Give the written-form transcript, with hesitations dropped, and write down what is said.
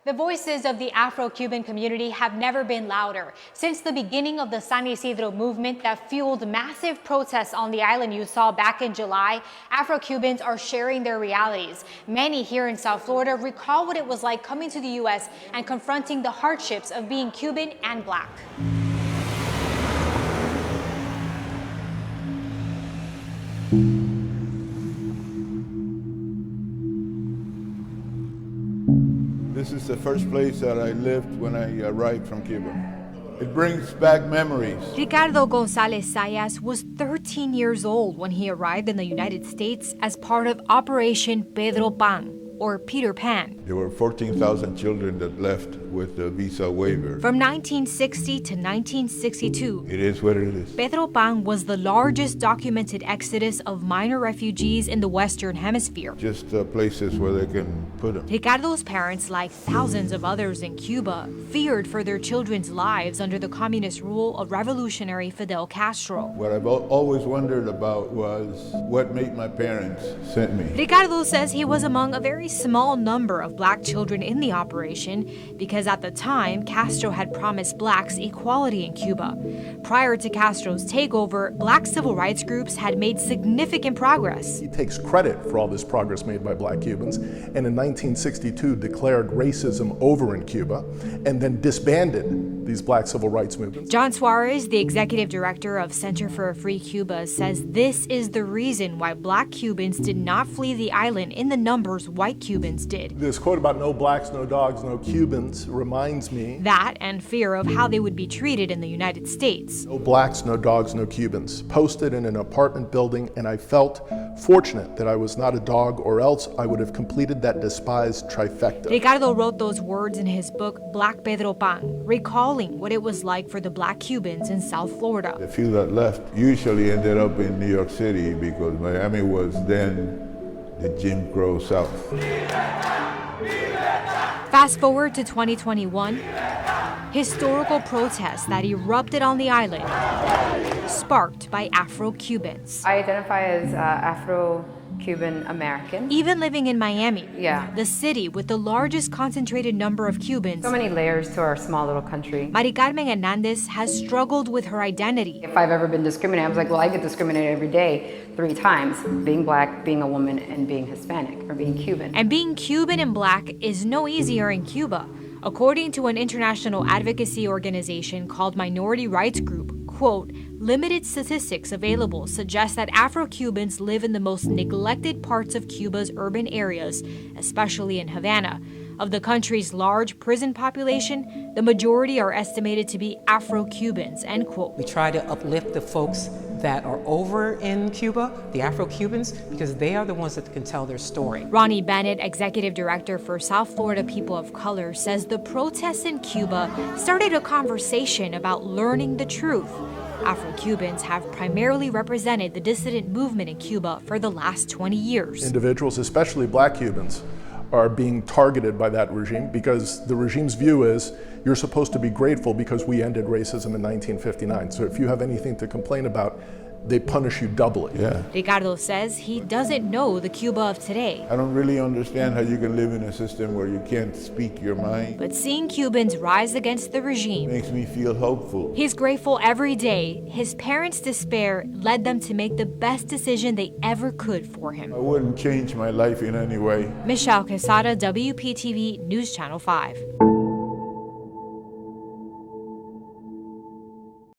The voices of the Afro-Cuban community have never been louder. Since the beginning of the San Isidro movement that fueled massive protests on the island you saw back in July, Afro-Cubans are sharing their realities. Many here in South Florida recall what it was like coming to the U.S. and confronting the hardships of being Cuban and Black. This is the first place that I lived when I arrived from Cuba. It brings back memories. Ricardo Gonzalez Sayas was 13 years old when he arrived in the United States as part of Operation Pedro Pan, or Peter Pan. There were 14,000 children that left with the visa waiver. From 1960 to 1962, It is what it is. Pedro Pan was the largest documented exodus of minor refugees in the Western Hemisphere. Just places where they can put them. Ricardo's parents, like thousands of others in Cuba, feared for their children's lives under the communist rule of revolutionary Fidel Castro. What I've always wondered about was what made my parents send me. Ricardo says he was among a very small number of Black children in the operation because at the time, Castro had promised Blacks equality in Cuba. Prior to Castro's takeover, Black civil rights groups had made significant progress. He takes credit for all this progress made by Black Cubans, and in 1962 declared racism over in Cuba, and then disbanded these Black civil rights movements. John Suarez, the executive director of Center for a Free Cuba, says this is the reason why Black Cubans did not flee the island in the numbers white Cubans did. This quote about no blacks, no dogs, no Cubans reminds me that and fear of how they would be treated in the United States. No blacks, no dogs, no Cubans. Posted in an apartment building, and I felt fortunate that I was not a dog, or else I would have completed that despised trifecta. Ricardo wrote those words in his book, Black Pedro Pan, recalling what it was like for the Black Cubans in South Florida. The few that left usually ended up in New York City because Miami was then the Jim Crow South. Fast forward to 2021, historical protests that erupted on the island, sparked by Afro-Cubans. I identify as Afro-Cuban American. Even living in Miami, Yeah. the city with the largest concentrated number of Cubans, So many layers to our small little country. Mari Carmen Hernandez has struggled with her identity. If I've ever been discriminated, I was like, well, I get discriminated every day 3 times. Being Black, being a woman, and being Hispanic, or being Cuban. And being Cuban and Black is no easier in Cuba. According to an international advocacy organization called Minority Rights Group, quote, limited statistics available suggest that Afro-Cubans live in the most neglected parts of Cuba's urban areas, especially in Havana. Of the country's large prison population, the majority are estimated to be Afro-Cubans, end quote. We try to uplift the folks that are over in Cuba, the Afro-Cubans, because they are the ones that can tell their story. Ronnie Bennett, executive director for South Florida People of Color, says the protests in Cuba started a conversation about learning the truth. Afro-Cubans have primarily represented the dissident movement in Cuba for the last 20 years. Individuals, especially Black Cubans, are being targeted by that regime because the regime's view is you're supposed to be grateful because we ended racism in 1959. So if you have anything to complain about, they punish you doubly. Yeah. Ricardo says he doesn't know the Cuba of today. I don't really understand how you can live in a system where you can't speak your mind. But seeing Cubans rise against the regime Makes me feel hopeful. he's grateful every day. His parents' despair led them to make the best decision they ever could for him. I wouldn't change my life in any way. Michelle Quesada, WPTV News Channel 5.